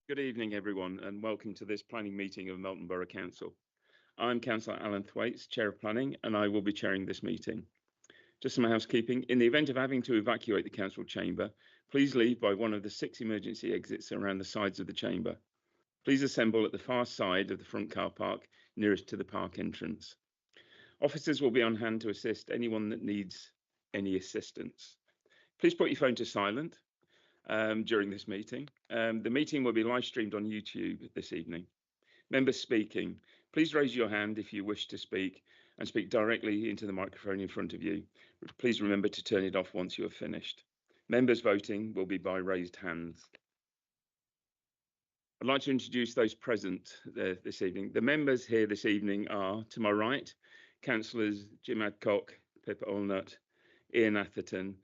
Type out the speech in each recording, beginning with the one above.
Good evening, everyone, and welcome to this planning meeting of Melton Borough Council. I'm Councillor Alan Thwaites, Chair of Planning, and I will be chairing this meeting. Just some housekeeping. In the event of having to evacuate the council chamber, please leave by one of the 6 emergency exits around the sides of the chamber. Please assemble at the far side of the front car park nearest to the park entrance. Officers will be on hand to assist anyone that needs any assistance. Please put your phone to silent during this meeting. The meeting will be live streamed on YouTube this evening. Members speaking, please raise your hand if you wish to speak and speak directly into the microphone in front of you. Please remember to turn it off once you have finished. Members voting will be by raised hands. I'd like to introduce those present this evening. The members here this evening are, to my right, Councillors Jim Adcock, Pippa Allnutt, Ian Atherton,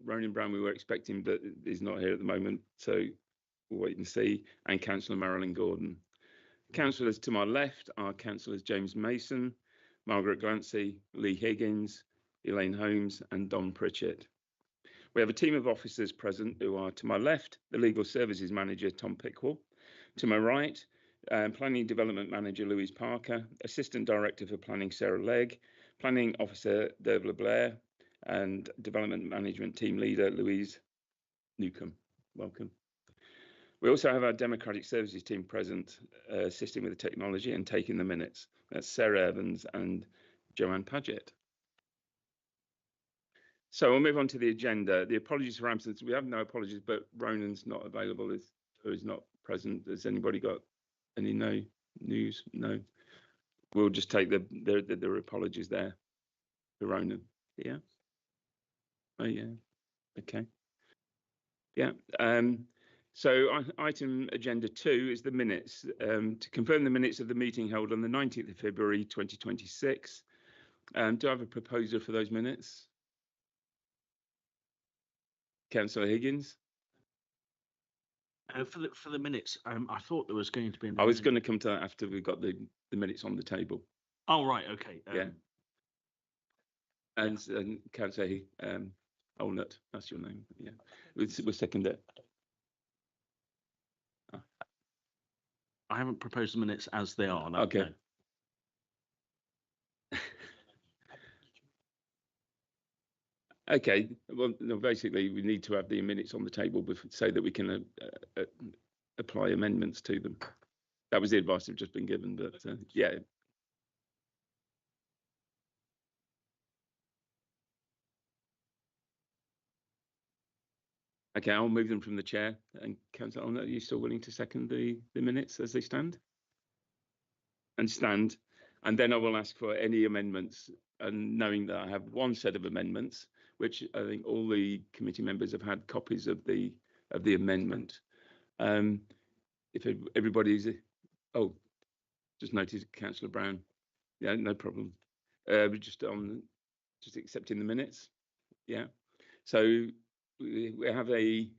Ronan Brown we were expecting but is not here at the moment, so we'll wait and see, and Councillor Marilyn Gordon. Councillors to my left are Councillors James Mason, Margaret Glancy, Lee Higgins, Elaine Holmes and Don Pritchett. We have a team of officers present who are, to my left, the Legal Services Manager Tom Pickwell, to my right, Planning Development Manager Louise Parker, Assistant Director for Planning Sarah Legg, Planning Officer Dervla Blair, and Development Management Team Leader Louise Newcomb. Welcome. We also have our Democratic Services team present, assisting with the technology and taking the minutes. That's Sarah Evans and Joanne Paget. So we'll move on to the agenda. The apologies for absence. We have no apologies, but Ronan's not available, is not present. Has anybody got any news? No. We'll just take the apologies there for Ronan. Yeah. Oh yeah. Okay. Yeah. So item agenda 2 is the minutes. To confirm the minutes of the meeting held on the 19th of February 2026. Do I have a proposer for those minutes? Councillor Higgins? For the minutes, I thought there was going to be. I was going to come to that after we got the minutes on the table. Oh right, okay. Yeah. And Councillor Allnutt, that's your name. Yeah, we'll second it. I haven't proposed the minutes as they are. No, okay. No. Okay, well, no, basically, we need to have the minutes on the table so that we can apply amendments to them. That was the advice I've just been given, but yeah. Okay, I'll move them from the chair. And Councillor Allnutt, are you still willing to second the minutes as they stand? And stand. And then I will ask for any amendments, and knowing that I have one set of amendments, which I think all the committee members have had copies of the amendment. If everybody's, just noticed Councillor Brown. Yeah, no problem. Just accepting the minutes. Yeah. So we have a.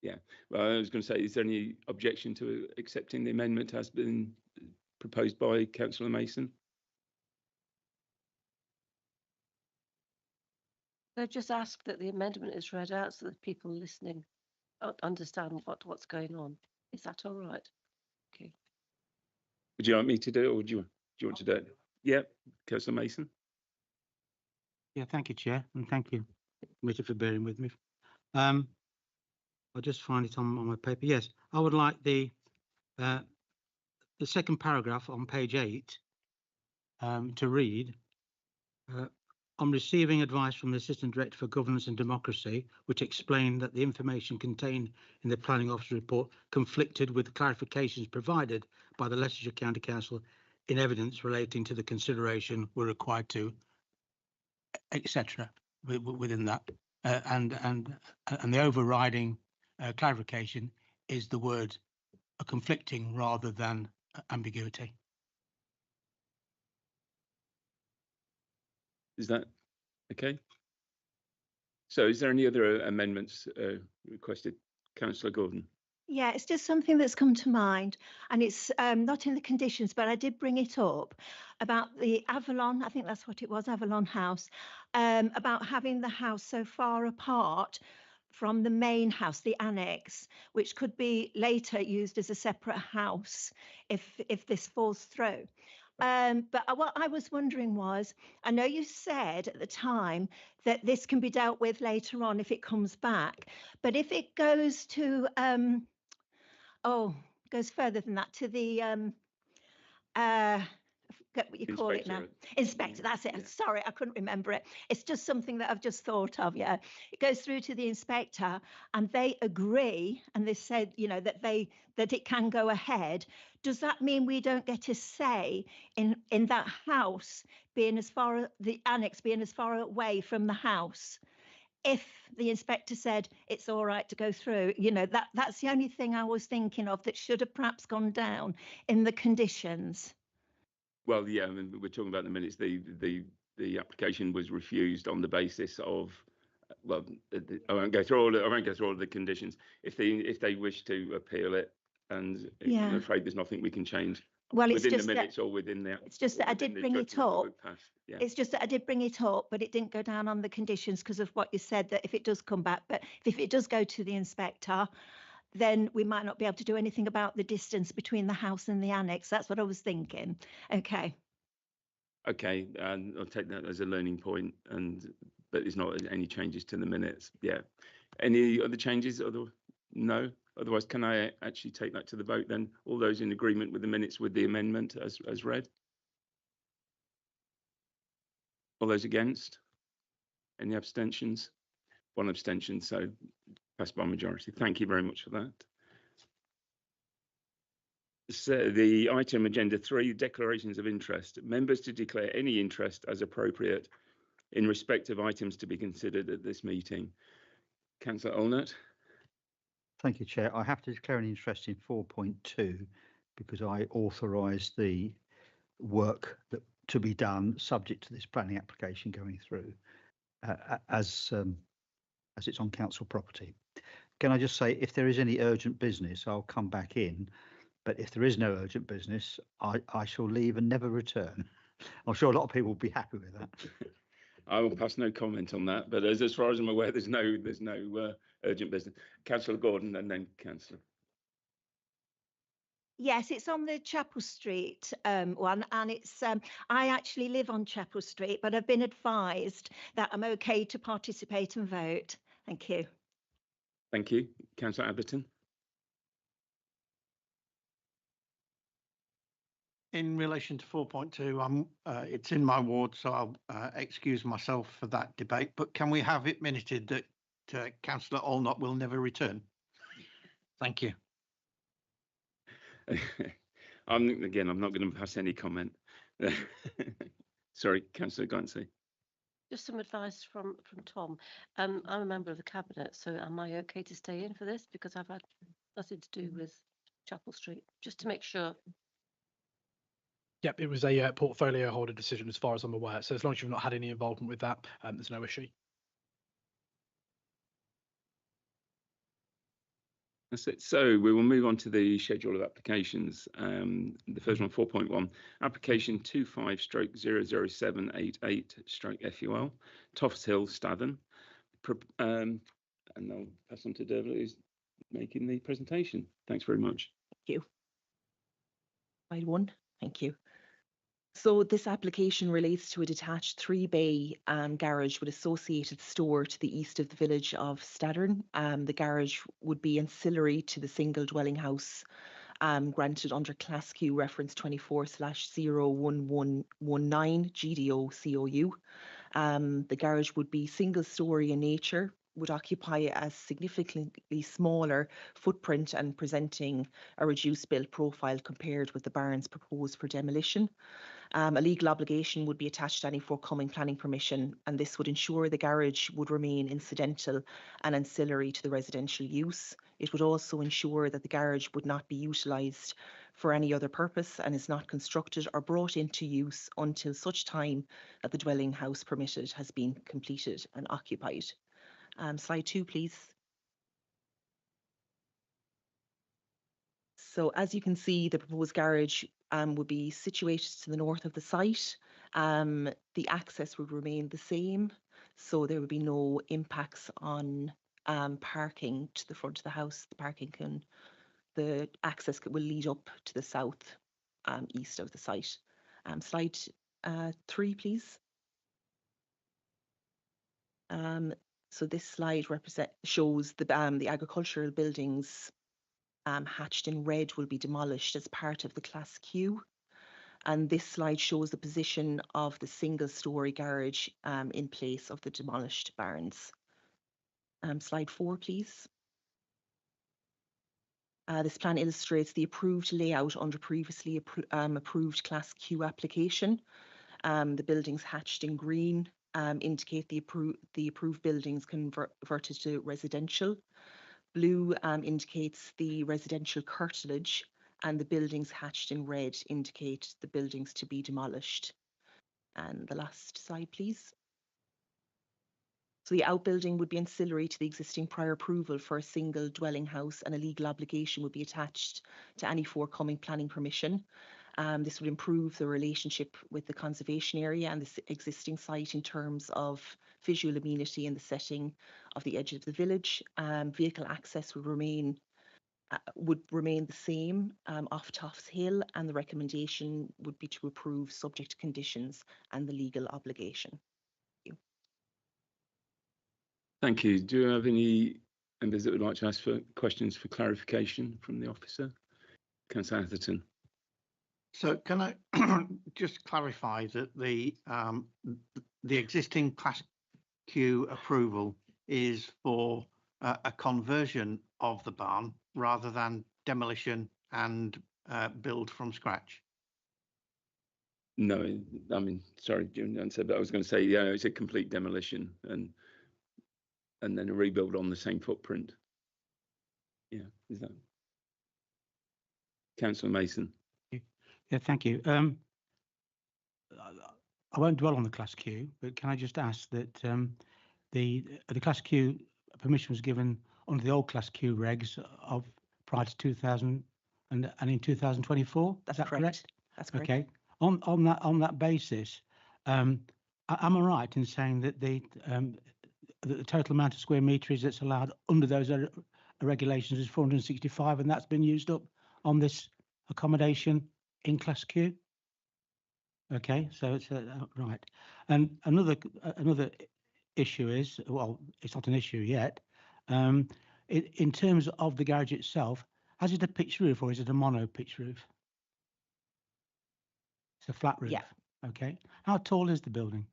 Yeah, well, I was going to say, is there any objection to accepting the amendment as been proposed by Councillor Mason? I just ask that the amendment is read out so that people listening understand what's going on. Is that all right? Okay. Would you like me to do it, or do you want to do it? Yeah, Councillor Mason. Yeah, thank you, Chair, and thank you, Committee, for bearing with me. I'll just find it on my paper. Yes, I would like the second paragraph on page 8 to read. I'm receiving advice from the Assistant Director for Governance and Democracy, which explained that the information contained in the Planning Officer report conflicted with clarifications provided by the Leicestershire County Council in evidence relating to the consideration we're required to, etc. within that, and the overriding clarification is the word conflicting rather than ambiguity. Is that okay? So is there any other amendments requested? Councillor Gordon. Yeah, it's just something that's come to mind, and it's not in the conditions, but I did bring it up about the Avalon, I think that's what it was, Avalon House, about having the house so far apart from the main house, the annex, which could be later used as a separate house if this falls through. But what I was wondering was, I know you said at the time that this can be dealt with later on if it comes back, but if it goes to goes further than that to the I forget what you call it now. Inspector, that's it. Yeah. Sorry, I couldn't remember it. It's just something that I've just thought of. Yeah, it goes through to the inspector, and they agree, and they said, you know, that it can go ahead. Does that mean we don't get a say in that house being as far, the annex being as far away from the house? If the inspector said it's all right to go through, you know, that's the only thing I was thinking of that should have perhaps gone down in the conditions. Well, yeah, I mean, we're talking about the minutes. The application was refused on the basis of, well, I won't go through all of the conditions. If they wish to appeal it, and Yeah. I'm afraid there's nothing we can change Well, it's within just the that minutes or within the. it's just that I did bring it up. Yeah. It's just that I did bring it up, but it didn't go down on the conditions because of what you said, that if it does come back, but if it does go to the inspector, then we might not be able to do anything about the distance between the house and the annex. That's what I was thinking. Okay. Okay, and I'll take that as a learning point, but there's not any changes to the minutes. Yeah. Any other changes? No. Otherwise, can I actually take that to the vote then? All those in agreement with the minutes with the amendment as read? All those against? Any abstentions? One abstention, so passed by majority. Thank you very much for that. So the item agenda 3, declarations of interest. Members to declare any interest as appropriate in respect of items to be considered at this meeting. Councillor Allnutt. Thank you, Chair. I have to declare an interest in 4.2 because I authorise the work to be done subject to this planning application going through as it's on council property. Can I just say, if there is any urgent business, I'll come back in. But if there is no urgent business, I shall leave and never return. I'm sure a lot of people will be happy with that. I will pass no comment on that, but as far as I'm aware, there's no urgent business. Councillor Gordon and then Councillor. Yes, it's on the Chapel Street one, and it's I actually live on Chapel Street, but I've been advised that I'm okay to participate and vote. Thank you. Thank you. Councillor Atherton. In relation to 4.2, it's in my ward, so I'll excuse myself for that debate. But can we have it minuted that Councillor Allnutt will never return? Thank you. I'm not going to pass any comment. Sorry, Councillor Glancy. Just some advice from Tom. I'm a member of the cabinet, so am I okay to stay in for this? Because I've had nothing to do with Chapel Street, just to make sure. Yep, it was a portfolio holder decision as far as I'm aware. So as long as you've not had any involvement with that, there's no issue. That's it. So we will move on to the schedule of applications. The first one, 4.1, application 25/00788/FUL, Toft Hill, Statham. And I'll pass on to Dervla, who's making the presentation. Thanks very much. Thank you. Slide 1. Thank you. So this application relates to a detached 3-bay garage with associated store to the east of the village of Stathern. The garage would be ancillary to the single dwelling house granted under Class Q reference 24/01119 GDO COU. The garage would be single story in nature, would occupy a significantly smaller footprint and presenting a reduced build profile compared with the barns proposed for demolition. A legal obligation would be attached to any forthcoming planning permission, and this would ensure the garage would remain incidental and ancillary to the residential use. It would also ensure that the garage would not be utilised for any other purpose and is not constructed or brought into use until such time that the dwelling house permitted has been completed and occupied. Slide 2, please. So as you can see, the proposed garage would be situated to the north of the site. The access would remain the same, so there would be no impacts on parking to the front of the house. The access will lead up to the south east of the site. Slide 3, please. So this slide shows the agricultural buildings hatched in red will be demolished as part of the Class Q. And this slide shows the position of the single-storey garage in place of the demolished barns. Slide 4, please. This plan illustrates the approved layout under previously approved Class Q application. The buildings hatched in green indicate the approved buildings converted to residential. Blue indicates the residential curtilage, and the buildings hatched in red indicate the buildings to be demolished. And the last slide, please. So the outbuilding would be ancillary to the existing prior approval for a single dwelling house, and a legal obligation would be attached to any forthcoming planning permission. This would improve the relationship with the conservation area and the existing site in terms of visual amenity in the setting of the edge of the village. Vehicle access would remain the same off Toffs Hill, and the recommendation would be to approve subject to conditions and the legal obligation. Thank you. Do you have any members that would like to ask for questions for clarification from the officer? Councillor Atherton. So can I just clarify that the existing Class Q approval is for a conversion of the barn rather than demolition and build from scratch? No, I mean, sorry, Jim, but I was going to say, yeah, it's a complete demolition and then a rebuild on the same footprint. Yeah, is that Councillor Mason? Yeah, thank you. I won't dwell on the Class Q, but can I just ask that the Class Q permission was given under the old Class Q regs of prior to 2000 and in 2024? That's Is that correct? That's correct. Okay. On that basis, am I right in saying that the total amount of square metres that's allowed under those regulations is 465, and that's been used up on this accommodation in Class Q? Okay, so it's right. And another issue is, well, it's not an issue yet. In terms of the garage itself, has it a pitched roof or is it a mono pitched roof? It's a flat roof. Yeah. Okay. How tall is the building?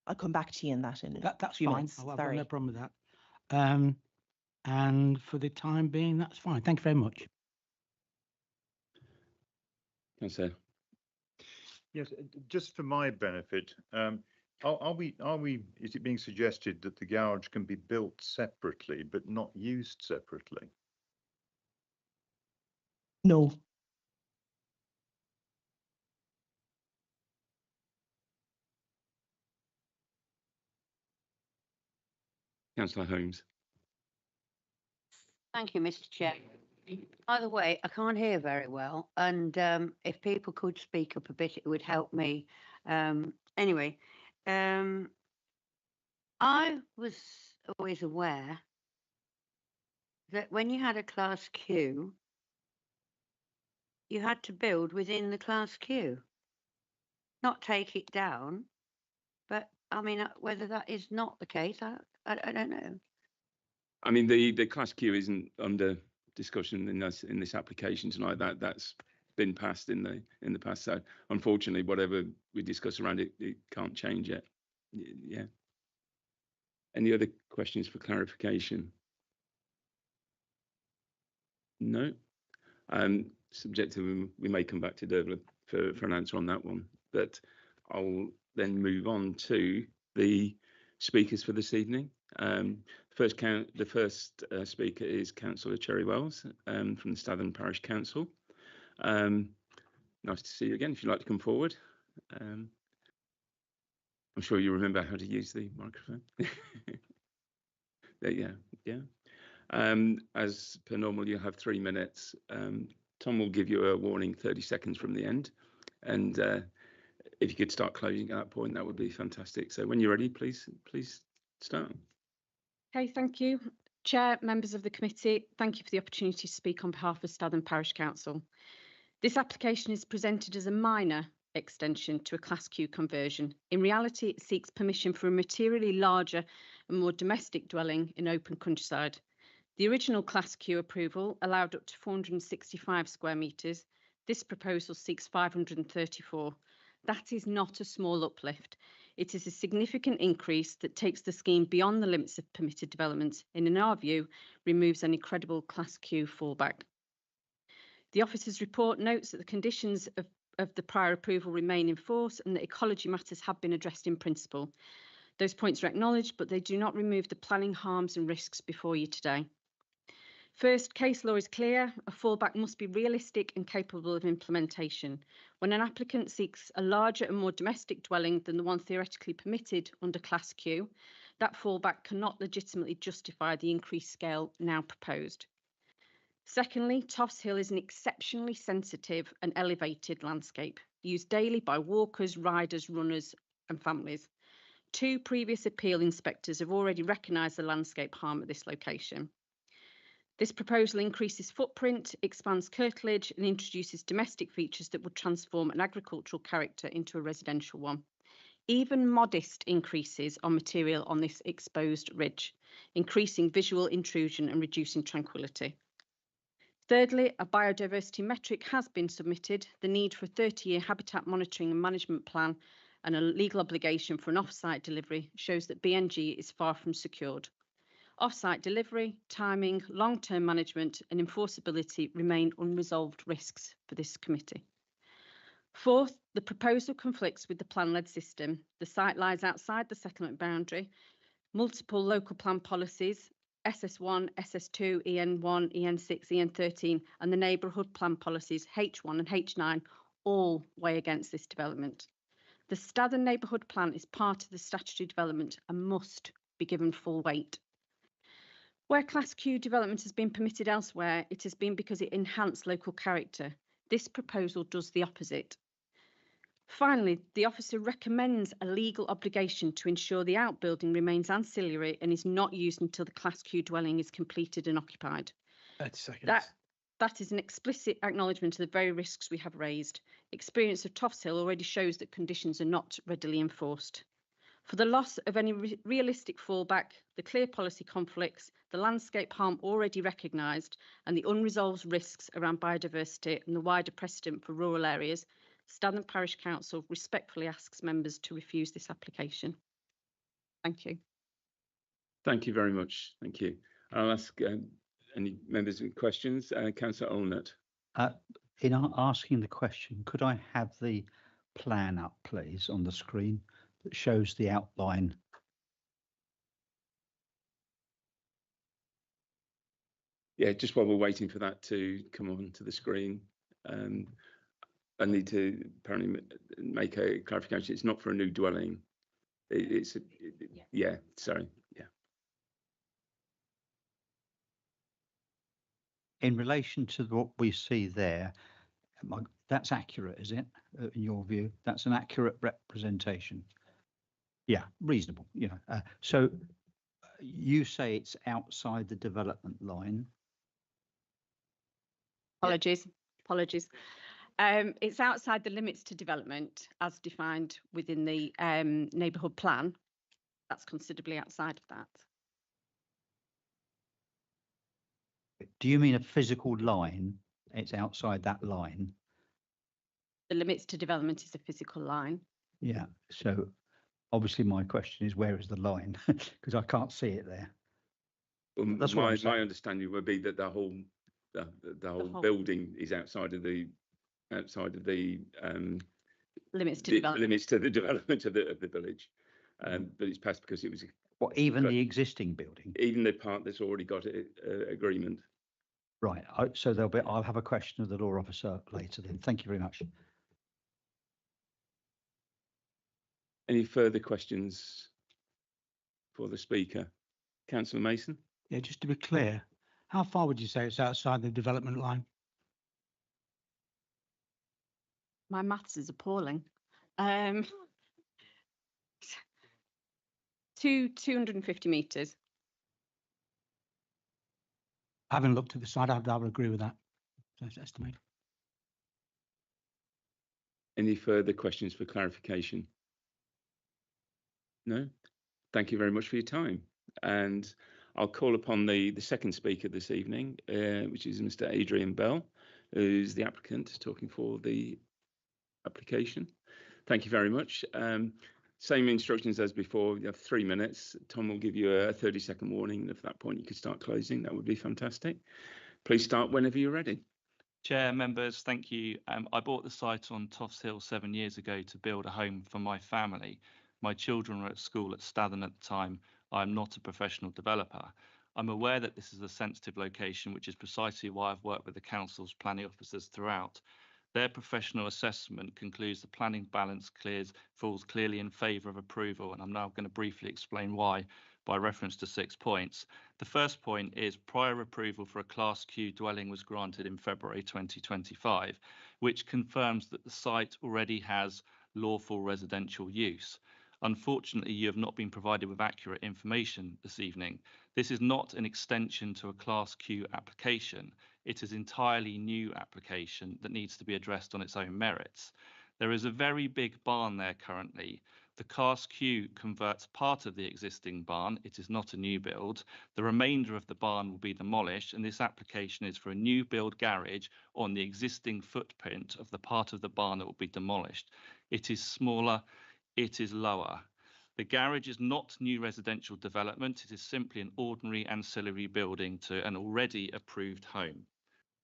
I'll come back to you in that in That's a few fine. minutes. I've got Sorry. no problem with that. And for the time being, that's fine. Thank you very much. Councillor. Yes, just for my benefit, is it being suggested that the garage can be built separately but not used separately? No. Councillor Holmes. Thank you, Mr. Chair. By the way, I can't hear very well, and if people could speak up a bit, it would help me. Anyway, I was always aware that when you had a Class Q, you had to build within the Class Q, not take it down. But I mean, whether that is not the case, I don't know. I mean, the Class Q isn't under discussion in this application tonight. That's been passed in the past. So unfortunately, whatever we discuss around it, it can't change yet. Yeah. Any other questions for clarification? No. Subject to we may come back to Dervla for an answer on that one, but I'll then move on to the speakers for this evening. The first speaker is Councillor Cherry Wells from the Statham Parish Council. Nice to see you again. If you'd like to come forward. I'm sure you remember how to use the microphone. There, yeah. As per normal, you have 3 minutes. Tom will give you a warning 30 seconds from the end. And if you could start closing at that point, that would be fantastic. So when you're ready, please start. Okay, thank you. Chair, members of the committee, thank you for the opportunity to speak on behalf of Statham Parish Council. This application is presented as a minor extension to a Class Q conversion. In reality, it seeks permission for a materially larger and more domestic dwelling in open countryside. The original Class Q approval allowed up to 465 square metres. This proposal seeks 534. That is not a small uplift. It is a significant increase that takes the scheme beyond the limits of permitted development and, in our view, removes any credible Class Q fallback. The officer's report notes that the conditions of the prior approval remain in force and that ecology matters have been addressed in principle. Those points are acknowledged, but they do not remove the planning harms and risks before you today. First, case law is clear. A fallback must be realistic and capable of implementation. When an applicant seeks a larger and more domestic dwelling than the one theoretically permitted under Class Q, that fallback cannot legitimately justify the increased scale now proposed. Secondly, Toffs Hill is an exceptionally sensitive and elevated landscape, used daily by walkers, riders, runners and families. 2 previous appeal inspectors have already recognised the landscape harm at this location. This proposal increases footprint, expands curtilage and introduces domestic features that would transform an agricultural character into a residential one. Even modest increases are material on this exposed ridge, increasing visual intrusion and reducing tranquility. Thirdly, a biodiversity metric has been submitted. The need for a 30-year habitat monitoring and management plan and a legal obligation for an off-site delivery shows that BNG is far from secured. Off-site delivery, timing, long-term management and enforceability remain unresolved risks for this committee. Fourth, the proposal conflicts with the plan-led system. The site lies outside the settlement boundary. Multiple local plan policies, SS1, SS2, EN1, EN6, EN13 and the neighbourhood plan policies H1 and H9 all weigh against this development. The Statham neighbourhood plan is part of the statutory development and must be given full weight. Where Class Q development has been permitted elsewhere, it has been because it enhanced local character. This proposal does the opposite. Finally, the officer recommends a legal obligation to ensure the outbuilding remains ancillary and is not used until the Class Q dwelling is completed and occupied. 30 seconds. That is an explicit acknowledgement of the very risks we have raised. Experience of Toffs Hill already shows that conditions are not readily enforced. For the loss of any realistic fallback, the clear policy conflicts, the landscape harm already recognised and the unresolved risks around biodiversity and the wider precedent for rural areas, Statham Parish Council respectfully asks members to refuse this application. Thank you. Thank you very much. Thank you. I'll ask any members with questions. Councillor Allnutt. In asking the question, could I have the plan up, please, on the screen that shows the outline? Yeah, just while we're waiting for that to come onto the screen, I need to apparently make a clarification. It's not for a new dwelling. Yeah, sorry. Yeah. In relation to what we see there, that's accurate, is it? In your view, that's an accurate representation? Yeah, reasonable. Yeah. So you say it's outside the development line. Apologies. It's outside the limits to development as defined within the neighbourhood plan. That's considerably outside of that. Do you mean a physical line? It's outside that line? The limits to development is a physical line. Yeah. So obviously my question is, where is the line? Because I can't see it there. Well, that's my understanding would be that the whole building is outside of the limits to the development. limits to the development of the village. But it's passed because it was What, even got- the existing building? even the part that's already got a agreement. Right, so I'll have a question of the law officer later then. Thank you very much. Any further questions for the speaker? Councillor Mason? Yeah, just to be clear, how far would you say it's outside the development line? My maths is appalling. 250 metres. I haven't looked at the site. I would agree with that. That's estimated. Any further questions for clarification? No? Thank you very much for your time. And I'll call upon the second speaker this evening, which is Mr. Adrian Bell, who's the applicant talking for the application. Thank you very much. Same instructions as before. You have 3 minutes. Tom will give you a 30-second warning, and at that point you could start closing. That would be fantastic. Please start whenever you're ready. Chair, members, thank you. I bought the site on Toffs Hill 7 years ago to build a home for my family. My children were at school at Statham at the time. I'm not a professional developer. I'm aware that this is a sensitive location, which is precisely why I've worked with the council's planning officers throughout. Their professional assessment concludes the planning balance falls clearly in favour of approval, and I'm now going to briefly explain why by reference to 6 points. The first point is prior approval for a Class Q dwelling was granted in February 2025, which confirms that the site already has lawful residential use. Unfortunately, you have not been provided with accurate information this evening. This is not an extension to a Class Q application. It is an entirely new application that needs to be addressed on its own merits. There is a very big barn there currently. The Class Q converts part of the existing barn. It is not a new build. The remainder of the barn will be demolished, and this application is for a new build garage on the existing footprint of the part of the barn that will be demolished. It is smaller. It is lower. The garage is not new residential development. It is simply an ordinary ancillary building to an already approved home.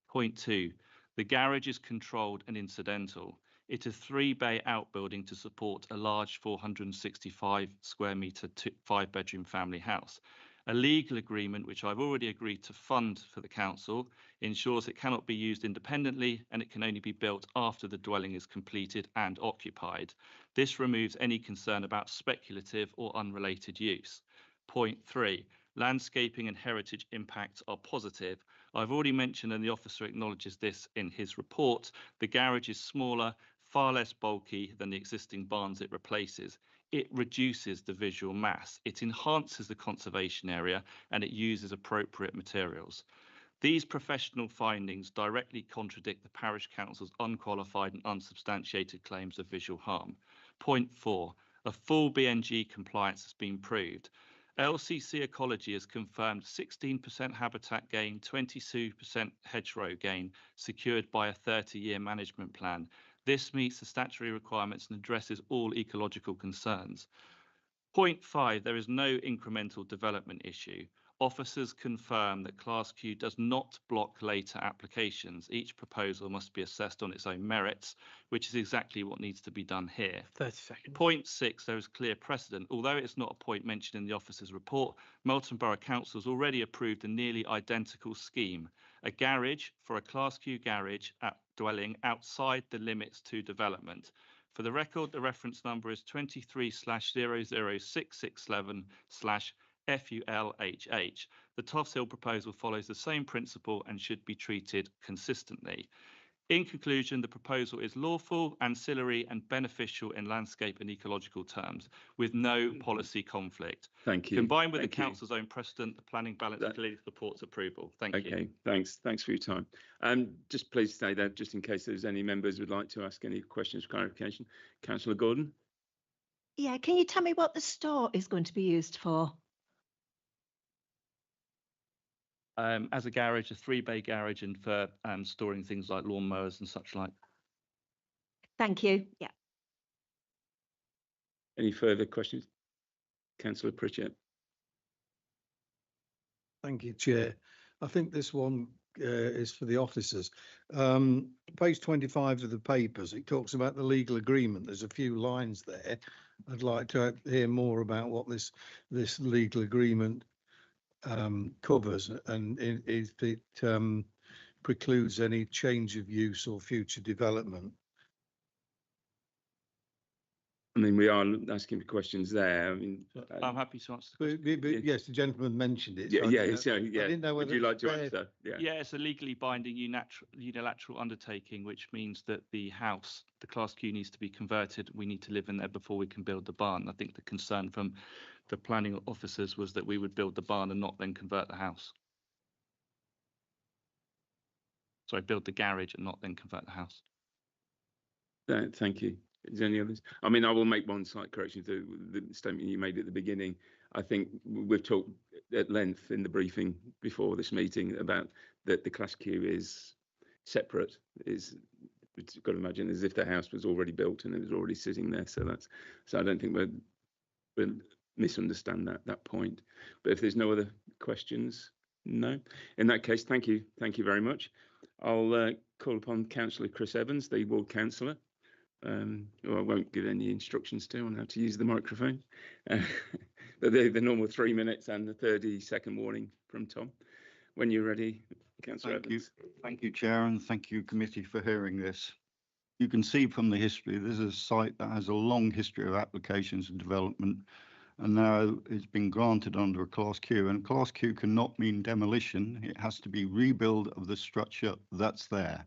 Point 2, the garage is controlled and incidental. It is a 3-bay outbuilding to support a large 465 square metre 5-bedroom family house. A legal agreement, which I've already agreed to fund for the council, ensures it cannot be used independently and it can only be built after the dwelling is completed and occupied. This removes any concern about speculative or unrelated use. Point 3, landscaping and heritage impacts are positive. I've already mentioned, and the officer acknowledges this in his report, the garage is smaller, far less bulky than the existing barns it replaces. It reduces the visual mass, it enhances the conservation area, and it uses appropriate materials. These professional findings directly contradict the Parish Council's unqualified and unsubstantiated claims of visual harm. Point 4, a full BNG compliance has been proved. LCC Ecology has confirmed 16% habitat gain, 22% hedgerow gain, secured by a 30-year management plan. This meets the statutory requirements and addresses all ecological concerns. Point 5, there is no incremental development issue. Officers confirm that Class Q does not block later applications. Each proposal must be assessed on its own merits, which is exactly what needs to be done here. 30 seconds. Point 6, there is clear precedent. Although it's not a point mentioned in the officer's report, Melton Borough Council has already approved a nearly identical scheme. A garage for a Class Q garage at dwelling outside the limits to development. For the record, the reference number is 23/00667/FULHH. The Toffs Hill proposal follows the same principle and should be treated consistently. In conclusion, the proposal is lawful, ancillary and beneficial in landscape and ecological terms, with no policy conflict. Thank you. Combined with Thank the you. council's own precedent, the planning balance clearly supports approval. Thank you. Okay, thanks for your time. Just please stay there, just in case there's any members who'd like to ask any questions for clarification. Councillor Gordon? Yeah, can you tell me what the store is going to be used for? As a garage, a 3-bay garage, and for storing things like lawnmowers and such like. Thank you. Yeah. Any further questions? Councillor Pritchett? Thank you, Chair. I think this one is for the officers. Page 25 of the papers, it talks about the legal agreement. There's a few lines there. I'd like to hear more about what this legal agreement covers, and if it precludes any change of use or future development. I mean, we are asking for questions there. I mean, I'm happy to answer the question. But yes, the gentleman mentioned it. Yeah, so yeah, I yeah. didn't know Would whether you like it's to fair. answer? Yeah. Yeah, it's a legally binding unilateral undertaking, which means that the house, the Class Q, needs to be converted. We need to live in there before we can build the barn. I think the concern from the planning officers was that we would build the barn and not then convert the house. Sorry, build the garage and not then convert the house. Thank you. Is there any others? I mean, I will make one slight correction to the statement you made at the beginning. I think we've talked at length in the briefing before this meeting about that the Class Q is separate. You've got to imagine as if the house was already built and it was already sitting there. So I don't think we'll misunderstand that point. But if there's no other questions, no. In that case, thank you very much. I'll call upon Councillor Chris Evans, the ward councillor. Who I won't give any instructions to on how to use the microphone. But the normal 3 minutes and the 30-second warning from Tom. When you're ready, Councillor Evans. Thank you, Chair, and thank you, committee, for hearing this. You can see from the history, this is a site that has a long history of applications and development, and now it's been granted under a Class Q, and Class Q cannot mean demolition. It has to be rebuild of the structure that's there.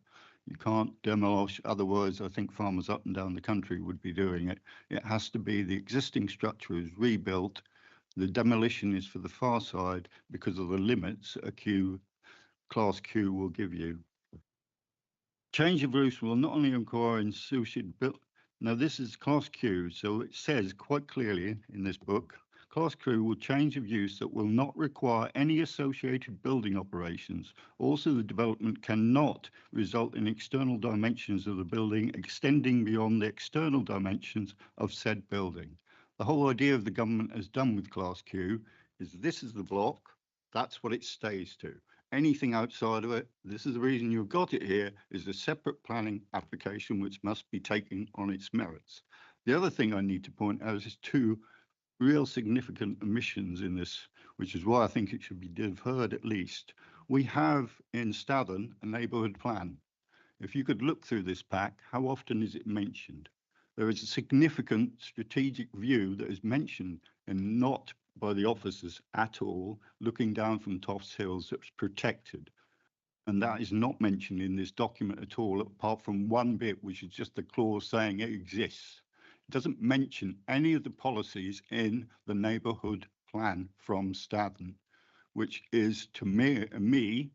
You can't demolish, otherwise I think farmers up and down the country would be doing it. It has to be the existing structure is rebuilt. The demolition is for the far side because of the limits a Class Q will give you. Change of use will not only require in suited built. Now this is Class Q, so it says quite clearly in this book, Class Q will change of use that will not require any associated building operations. Also, the development cannot result in external dimensions of the building extending beyond the external dimensions of said building. The whole idea of the government has done with Class Q is this is the block, that's what it stays to. Anything outside of it, this is the reason you've got it here, is a separate planning application which must be taken on its merits. The other thing I need to point out is two real significant omissions in this, which is why I think it should be deferred at least. We have in Stathern a neighbourhood plan. If you could look through this pack, how often is it mentioned? There is a significant strategic view that is mentioned and not by the officers at all, looking down from Toffs Hills that's protected. And that is not mentioned in this document at all, apart from one bit, which is just the clause saying it exists. It doesn't mention any of the policies in the neighbourhood plan from Stathern, which is to me,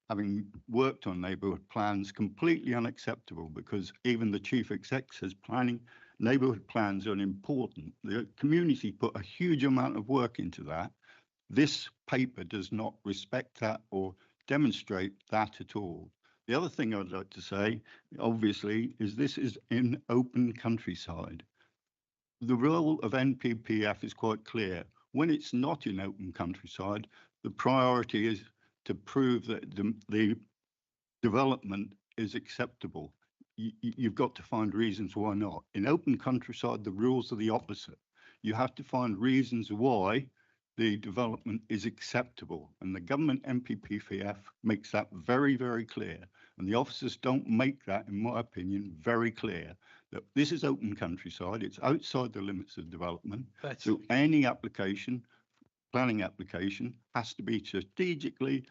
having worked on neighbourhood plans, completely unacceptable, because even the chief exec says neighbourhood plans are important. The community put a huge amount of work into that. This paper does not respect that or demonstrate that at all. The other thing I'd like to say, obviously, is this is in open countryside. The role of NPPF is quite clear. When it's not in open countryside, the priority is to prove that the development is acceptable. You've got to find reasons why not. In open countryside, the rules are the opposite. You have to find reasons why the development is acceptable. And the government NPPF makes that very, very clear. And the officers don't make that, in my opinion, very clear. That this is open countryside, it's outside the limits of development. So any application, planning application, has to be strategically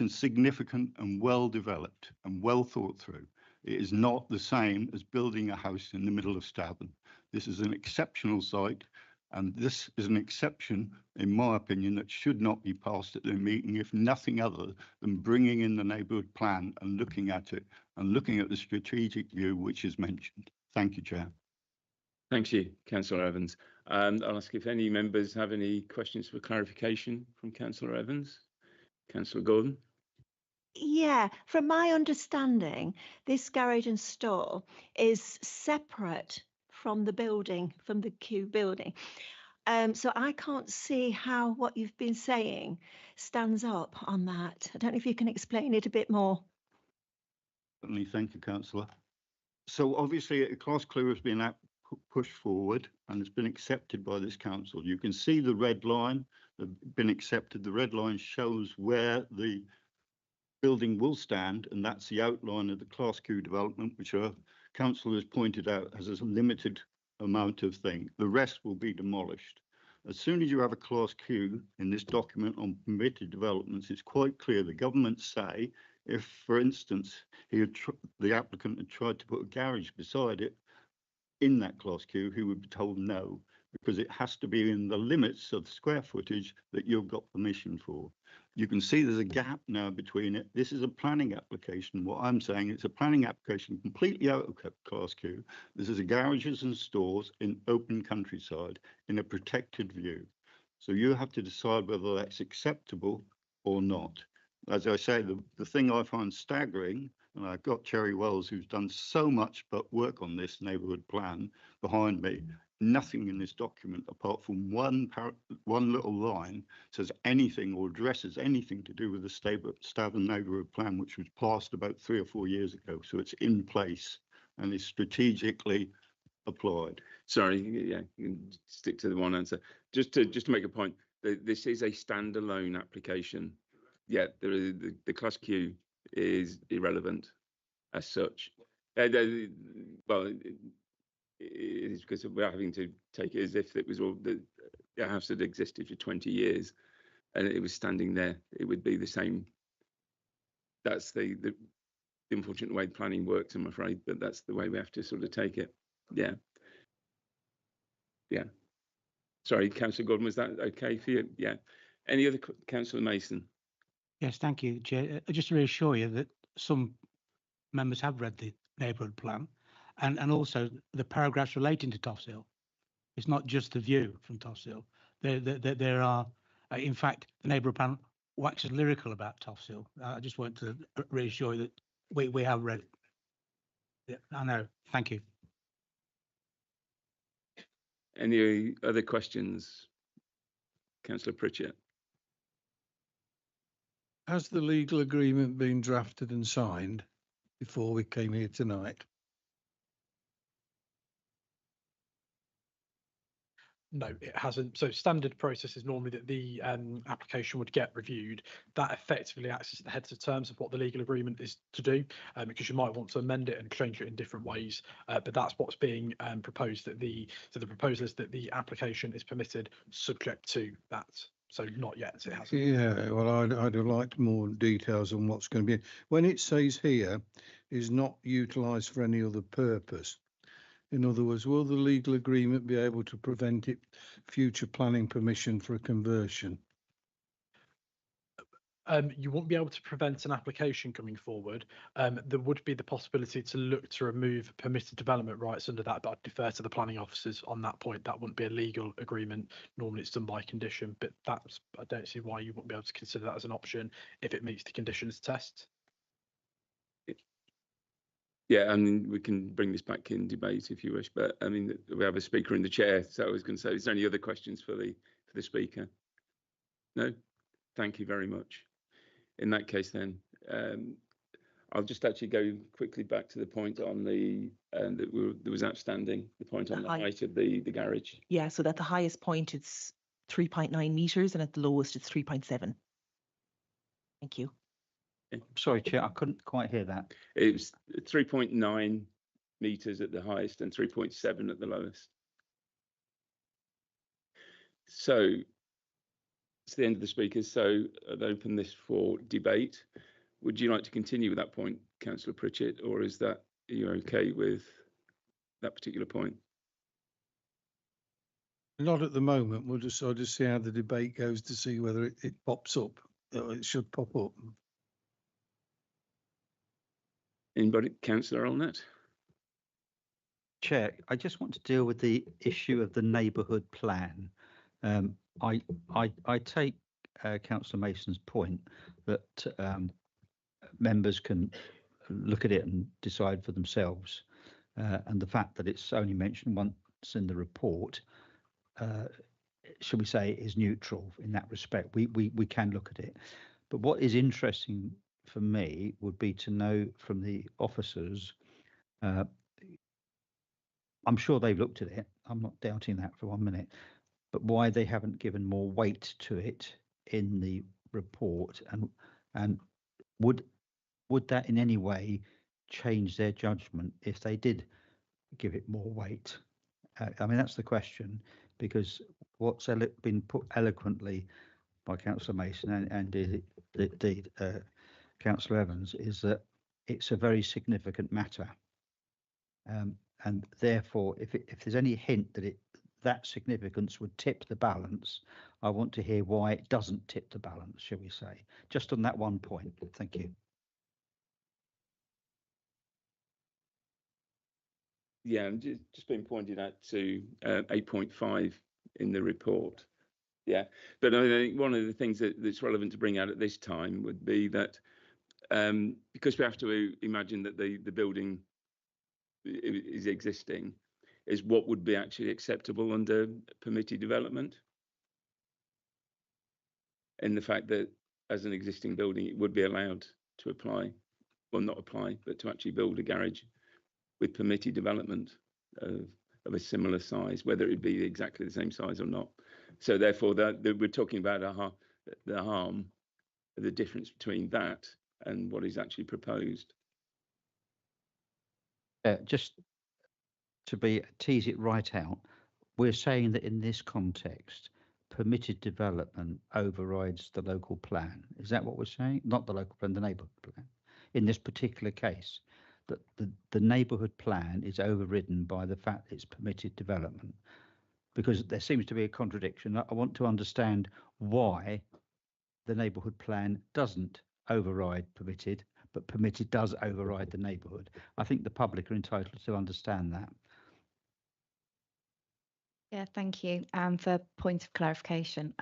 significant and well developed and well thought through. It is not the same as building a house in the middle of Stathern. This is an exceptional site, and this is an exception, in my opinion, that should not be passed at the meeting, if nothing other than bringing in the neighbourhood plan and looking at it and looking at the strategic view which is mentioned. Thank you, Chair. Thank you, Councillor Evans. I'll ask if any members have any questions for clarification from Councillor Evans. Councillor Gordon. Yeah, from my understanding, this garage and store is separate from the building, from the Q building. So I can't see how what you've been saying stands up on that. I don't know if you can explain it a bit more. Certainly, thank you, councillor. So obviously a class clue has been pushed forward and it's been accepted by this council. You can see the red line that's been accepted. The red line shows where the building will stand, and that's the outline of the class Q development, which our council has pointed out has a limited amount of thing. The rest will be demolished. As soon as you have a class Q in this document on permitted developments, it's quite clear the government say if, for instance, the applicant had tried to put a garage beside it in that class Q, he would be told no, because it has to be in the limits of the square footage that you've got permission for. You can see there's a gap now between it. This is a planning application. What I'm saying, it's a planning application completely out of class Q. This is a garages and stores in open countryside in a protected view. So you have to decide whether that's acceptable or not. As I say, the thing I find staggering, and I've got Cherry Wells, who's done so much but work on this neighbourhood plan behind me. Nothing in this document, apart from one little line, says anything or addresses anything to do with the Statham neighbourhood plan, which was passed about 3 or 4 years ago. So it's in place and is strategically applied. Sorry, yeah, you can stick to the one answer. Just to make a point, this is a standalone application. Yeah, the class Q is irrelevant as such. Well, it is because we're having to take it as if it was all the house had existed for 20 years and it was standing there. It would be the same. That's the unfortunate way planning works, I'm afraid, but that's the way we have to sort of take it. Yeah. Yeah. Sorry, Councillor Gordon, was that okay for you? Yeah. Any other, Councillor Mason? Yes, thank you, Chair. Just to reassure you that some members have read the neighbourhood plan and also the paragraphs relating to Toffs Hill. It's not just the view from Toffs Hill. There are, in fact, the neighbourhood plan waxes lyrical about Toffs Hill. I just want to reassure you that we have read it. Yeah, I know. Thank you. Any other questions? Councillor Pritchett. Has the legal agreement been drafted and signed before we came here tonight? No, it hasn't. So standard process is normally that the application would get reviewed. That effectively acts as the heads of terms of what the legal agreement is to do, because you might want to amend it and change it in different ways. But that's what's being proposed. That the proposal is that the application is permitted subject to that. So not yet. It hasn't. Yeah, well, I'd have liked more details on what's going to be. When it says here is not utilised for any other purpose. In other words, will the legal agreement be able to prevent it future planning permission for a conversion? You won't be able to prevent an application coming forward. There would be the possibility to look to remove permitted development rights under that, but I'd defer to the planning officers on that point. That wouldn't be a legal agreement. Normally it's done by condition, but I don't see why you wouldn't be able to consider that as an option if it meets the conditions test. Yeah, I mean, we can bring this back in debate if you wish, but I mean, we have a speaker in the chair, so I was going to say, is there any other questions for the speaker? No? Thank you very much. In that case, then, I'll just actually go quickly back to the point on that was outstanding, the point on the height of the garage. Yeah, so at the highest point, it's 3.9 metres and at the lowest, it's 3.7. Thank you. Sorry, Chair, I couldn't quite hear that. It was 3.9 metres at the highest and 3.7 at the lowest. So it's the end of the speakers. So I'd open this for debate. Would you like to continue with that point, Councillor Pritchett, or are you okay with that particular point? Not at the moment. We'll just see how the debate goes to see whether it pops up. It should pop up. Anybody, Councillor Allnut? Chair, I just want to deal with the issue of the neighbourhood plan. I take Councillor Mason's point that members can look at it and decide for themselves, and the fact that it's only mentioned once in the report shall we say, is neutral in that respect. We can look at it. But what is interesting for me would be to know from the officers, I'm sure they've looked at it, I'm not doubting that for 1 minute, but why they haven't given more weight to it in the report, and would that in any way change their judgment if they did give it more weight? I mean, that's the question, because what's been put eloquently by Councillor Mason and indeed Councillor Evans is that it's a very significant matter, and therefore, if there's any hint that that significance would tip the balance, I want to hear why it doesn't tip the balance, shall we say? Just on that one point. Thank you. Yeah, and just been pointed out to 8.5 in the report. Yeah, but I think one of the things that's relevant to bring out at this time would be that because we have to imagine that the building is existing, is what would be actually acceptable under permitted development. And the fact that as an existing building, it would be allowed to apply, well, not apply, but to actually build a garage with permitted development of a similar size, whether it be exactly the same size or not. So therefore, that we're talking about the harm, the difference between that and what is actually proposed. Just to tease it right out, we're saying that in this context, permitted development overrides the local plan. Is that what we're saying? Not the local plan, the neighbourhood plan. In this particular case, that the neighbourhood plan is overridden by the fact it's permitted development, because there seems to be a contradiction. I want to understand why the neighbourhood plan doesn't override permitted, but permitted does override the neighbourhood. I think the public are entitled to understand that. Yeah, thank you. For point of clarification,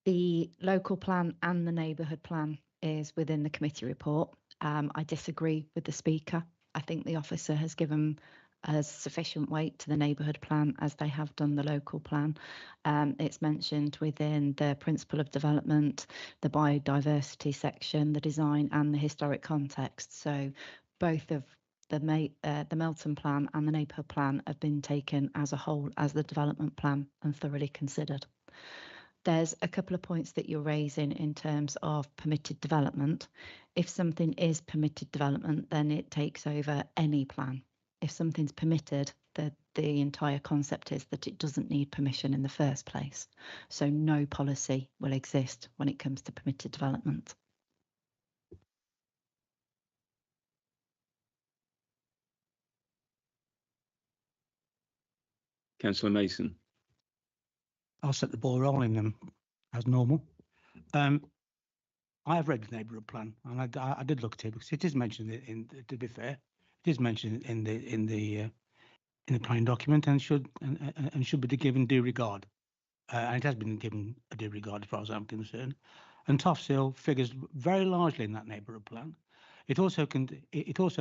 the local plan and the neighbourhood plan is within the committee report. I disagree with the speaker. I think the officer has given sufficient weight to the neighbourhood plan as they have done the local plan. It's mentioned within the principle of development, the biodiversity section, the design and the historic context. So both of the Melton plan and the neighbourhood plan have been taken as a whole as the development plan and thoroughly considered. There's a couple of points that you're raising in terms of permitted development. If something is permitted development, then it takes over any plan. If something's permitted, the entire concept is that it doesn't need permission in the first place. So no policy will exist when it comes to permitted development. Councillor Mason. I'll set the ball rolling then, as normal. I have read the neighbourhood plan, and I did look at it because it is mentioned in. To be fair, it is mentioned in the planning document and should be given due regard, and it has been given a due regard as far as I'm concerned. And Toffs Hill figures very largely in that neighbourhood plan. It also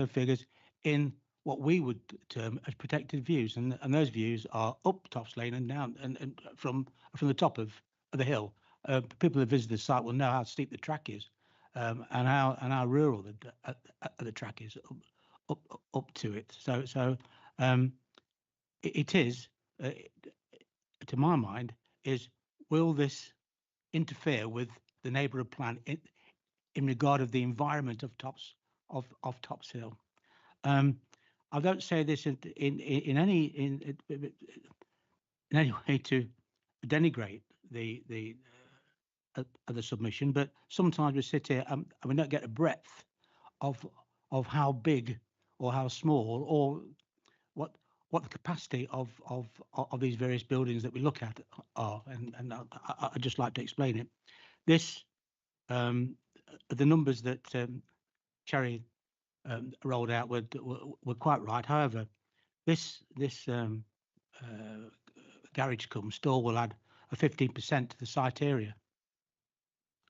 figures in what we would term as protected views, and those views are up Toffs Lane and down, and from the top of the hill. People who visit the site will know how steep the track is, and how rural the track is up to it. So it is, to my mind, will this interfere with the neighbourhood plan in regard of the environment of Toffs Hill? I don't say this in any way to denigrate the submission, but sometimes we sit here and we don't get a breadth of how big or how small or what the capacity of these various buildings that we look at are, and I'd just like to explain it. This the numbers that Cherry rolled out were quite right. However, this garage cum store will add a 15% to the site area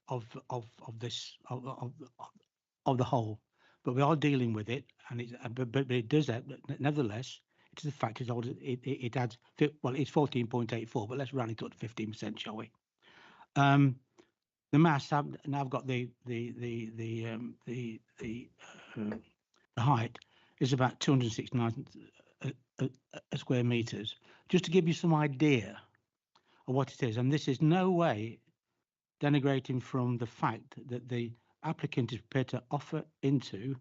of the whole. But we are dealing with it, and but it does that. Nevertheless, to the fact is it adds, well, it's 14.84, but let's round it up to 15%, shall we? The mass have now I've got the height is about 269 square meters. Just to give you some idea of what it is, and this is no way denigrating from the fact that the applicant is prepared to offer into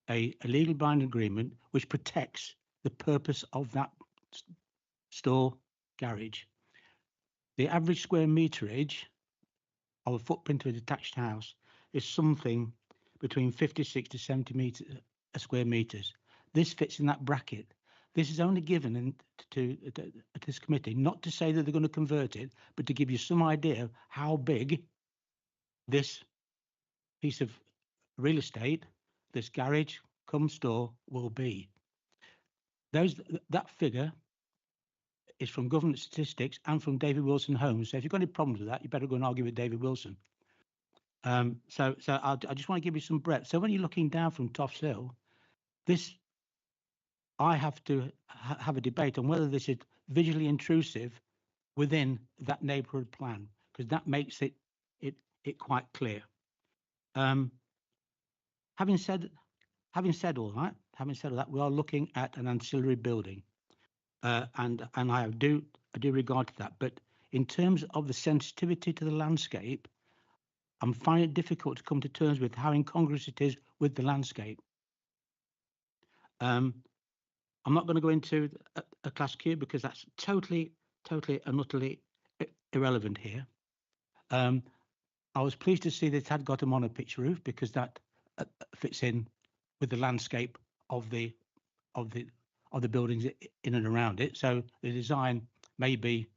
a legal binding agreement which protects the purpose of that store garage. The average square meterage of a footprint of a detached house is something between 56 to 70 square meters. This fits in that bracket. This is only given to this committee, not to say that they're going to convert it, but to give you some idea of how big this piece of real estate, this garage cum store, will be. That figure is from government statistics and from David Wilson Homes. So if you've got any problems with that, you better go and argue with David Wilson. So I just want to give you some breadth. So when you're looking down from Toffs Hill, I have to have a debate on whether this is visually intrusive within that neighbourhood plan, because that makes it quite clear. Having said all that, we are looking at an ancillary building, and I do regard to that. But in terms of the sensitivity to the landscape, I'm finding it difficult to come to terms with how incongruous it is with the landscape. I'm not going to go into a class Q because that's totally and utterly irrelevant here. I was pleased to see that it had got a monopitch roof because that fits in with the landscape of the buildings in and around it. So the design may be,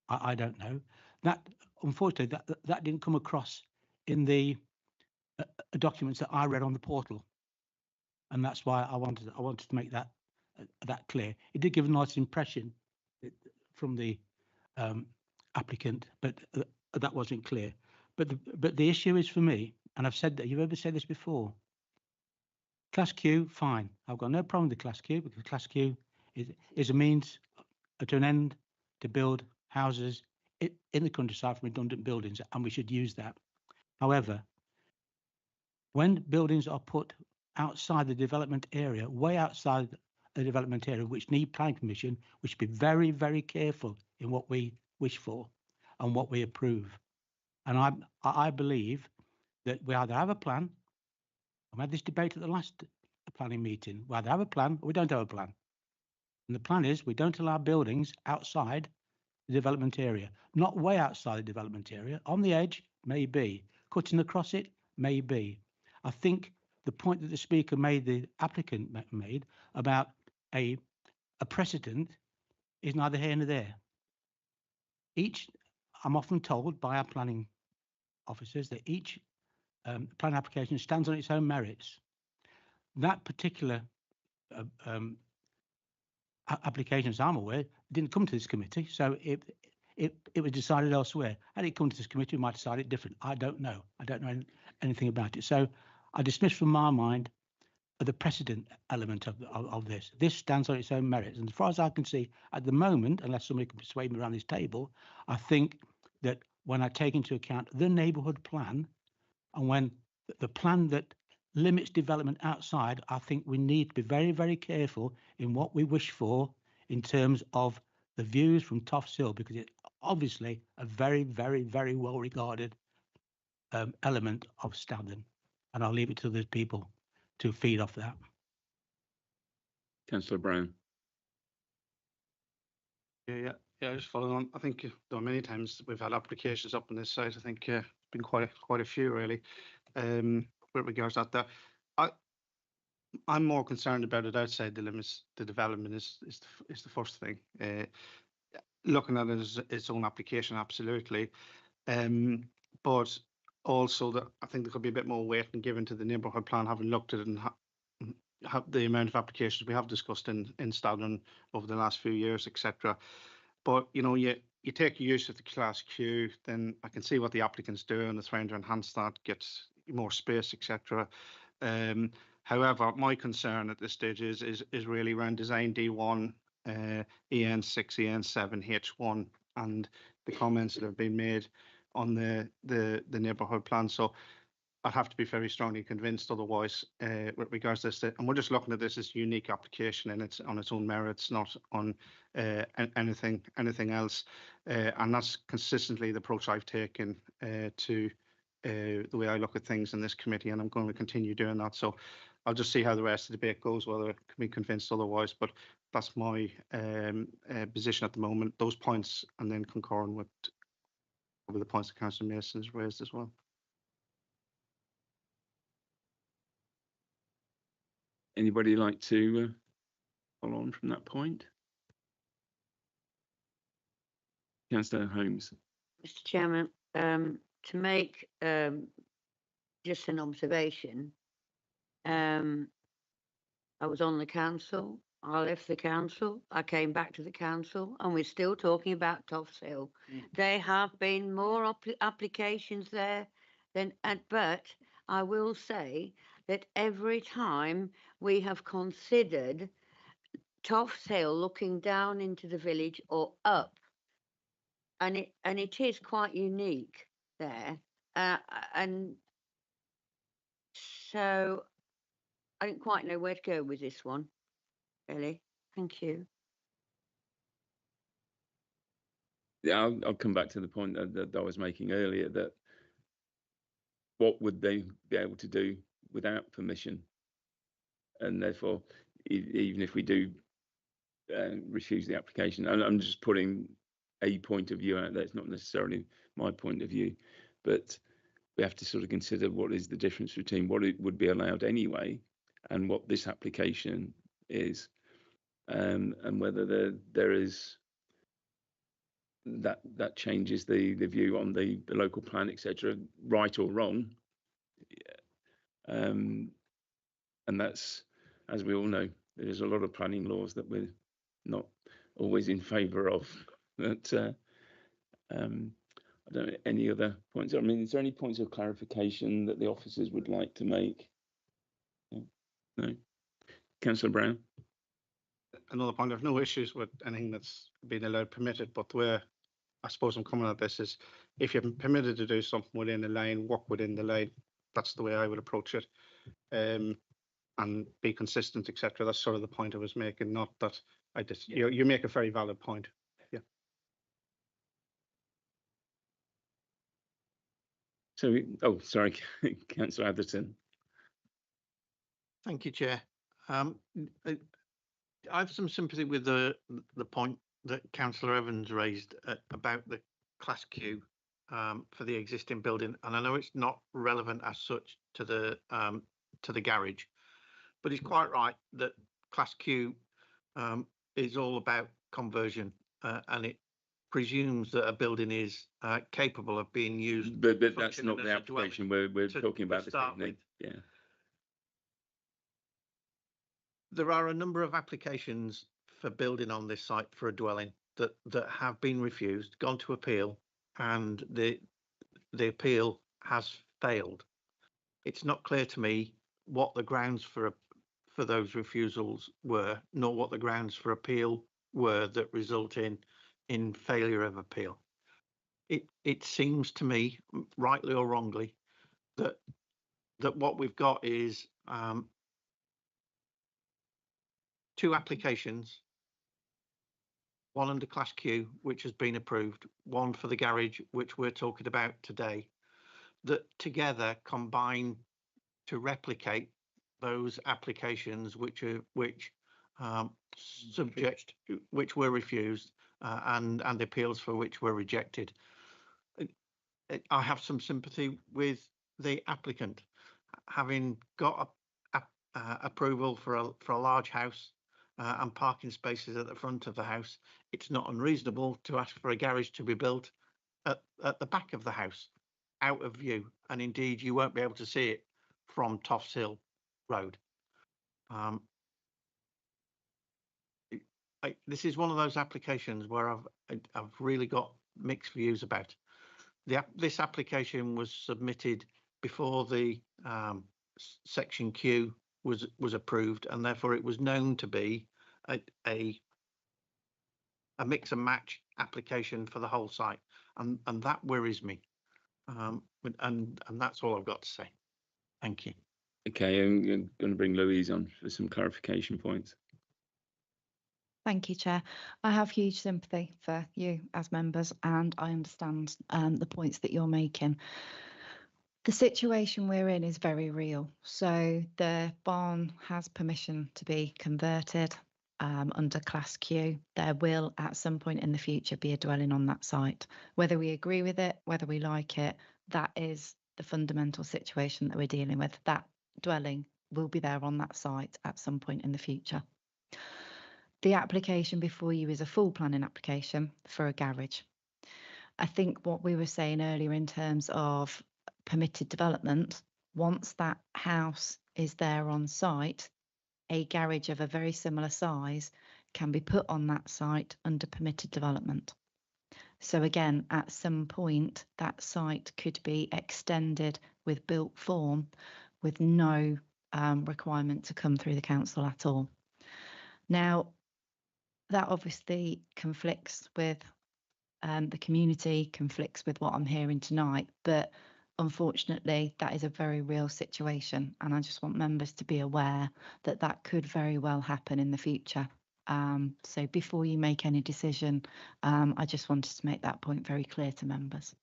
I don't know. That unfortunately that didn't come across in the documents that I read on the portal, and that's why I wanted to make that clear. It did give a nice impression from the applicant, but that wasn't clear. But the issue is for me, and I've said that, you've ever said this before, Class Q, fine. I've got no problem with the Class Q because Class Q is a means to an end to build houses in the countryside from redundant buildings, and we should use that. However, when buildings are put outside the development area, way outside the development area, which need planning permission, we should be very, very careful in what we wish for and what we approve. And I believe that we either have a plan, we had this debate at the last planning meeting, we either have a plan or we don't have a plan. And the plan is we don't allow buildings outside the development area, not way outside the development area, on the edge, maybe, cutting across it, maybe. I think the point that the speaker made, the applicant made, about a precedent is neither here nor there. I'm often told by our planning officers that each plan application stands on its own merits. That particular application, as I'm aware, didn't come to this committee, so it was decided elsewhere. Had it come to this committee, we might decide it different. I don't know. I don't know anything about it. So I dismiss from my mind the precedent element of this. This stands on its own merits. And as far as I can see at the moment, unless somebody can persuade me around this table, I think that when I take into account the neighbourhood plan and when the plan that limits development outside, I think we need to be very, very careful in what we wish for in terms of the views from Toffs Hill, because it's obviously a very, very, very well regarded element of Staddon. And I'll leave it to the people to feed off that. Councillor Brown. Yeah, just following on. I think there are many times we've had applications up on this site. I think it's been quite a few really. With regards to that, I'm more concerned about it outside the limits. The development is the first thing. Looking at it as its own application, absolutely, but also that I think there could be a bit more weight given to the neighbourhood plan, having looked at it and have the amount of applications we have discussed in Staddon over the last few years, etc. But you take use of the Class Q, then I can see what the applicants do and they're trying to enhance that, get more space, etc. However, my concern at this stage is really around design D1, EN6, EN7, H1, and the comments that have been made on the neighbourhood plan. So I'd have to be very strongly convinced otherwise with regards to this. And we're just looking at this as a unique application and it's on its own merits, not on anything else. And that's consistently the approach I've taken to the way I look at things in this committee, and I'm going to continue doing that. So I'll just see how the rest of the debate goes, whether I can be convinced otherwise. But that's my position at the moment. Those points, and then concurring with the points that Councillor Mason has raised as well. Anybody like to follow on from that point? Councillor Holmes. Mr. Chairman, to make just an observation, I was on the council, I left the council, I came back to the council, and we're still talking about Toffs Hill. There have been more applications there than, but I will say that every time we have considered Toffs Hill looking down into the village or up, and it is quite unique there, and so I don't quite know where to go with this one, really. Thank you. Yeah, I'll come back to the point that I was making earlier, that what would they be able to do without permission? And therefore, even if we do refuse the application, I'm just putting a point of view out there. It's not necessarily my point of view, but we have to sort of consider what is the difference between what it would be allowed anyway and what this application is, and whether there is that changes the view on the local plan, etc., right or wrong. And that's, as we all know, there's a lot of planning laws that we're not always in favour of. But I don't know, any other points? I mean, is there any points of clarification that the officers would like to make? No. Councillor Brown. Another point, I've no issues with anything that's been allowed permitted, but where I suppose I'm coming at this is, if you're permitted to do something within the lane, work within the lane. That's the way I would approach it, and be consistent, etc. That's sort of the point I was making. Not that I just you make a very valid point. Yeah. So, oh, sorry, Councillor Atherton. Thank you, Chair. I have some sympathy with the point that Councillor Evans raised about the Class Q for the existing building, and I know it's not relevant as such to the garage, but he's quite right that Class Q is all about conversion, and it presumes that a building is capable of being used. But that's not the application we're talking about this evening. Yeah. There are a number of applications for building on this site for a dwelling that have been refused, gone to appeal, and the appeal has failed. It's not clear to me what the grounds for those refusals were, nor what the grounds for appeal were that result in failure of appeal. It seems to me, rightly or wrongly, that what we've got is two applications, one under Class Q, which has been approved, one for the garage, which we're talking about today, that together combine to replicate those applications which were refused and appeals for which were rejected. I have some sympathy with the applicant, having got approval for a large house and parking spaces at the front of the house. It's not unreasonable to ask for a garage to be built at the back of the house, out of view, and indeed you won't be able to see it from Toffs Hill Road. This is one of those applications where I've really got mixed views about. This application was submitted before the Section Q was approved, and therefore it was known to be a mix and match application for the whole site, and that worries me. And that's all I've got to say. Thank you. Okay, I'm going to bring Louise on for some clarification points. Thank you, Chair. I have huge sympathy for you as members, and I understand the points that you're making. The situation we're in is very real. So the barn has permission to be converted under Class Q. There will, at some point in the future, be a dwelling on that site. Whether we agree with it, whether we like it, that is the fundamental situation that we're dealing with. That dwelling will be there on that site at some point in the future. The application before you is a full planning application for a garage. I think what we were saying earlier in terms of permitted development, once that house is there on site, a garage of a very similar size can be put on that site under permitted development. So again, at some point, that site could be extended with built form with no requirement to come through the council at all. Now, that obviously conflicts with the community, conflicts with what I'm hearing tonight, but unfortunately, that is a very real situation, and I just want members to be aware that that could very well happen in the future. So before you make any decision, I just wanted to make that point very clear to members.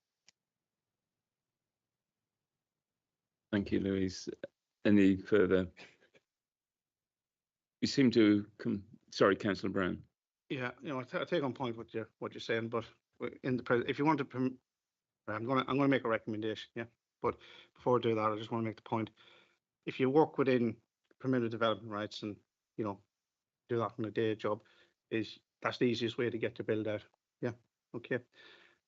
Thank you, Louise. Any further? You seem to come. Sorry, Councillor Brown. Yeah, I take on point what you're saying, but in the if you want to, I'm gonna make a recommendation. Yeah, but before I do that, I just want to make the point: if you work within permitted development rights and do that on a day job, that's the easiest way to get your build out. Yeah, okay.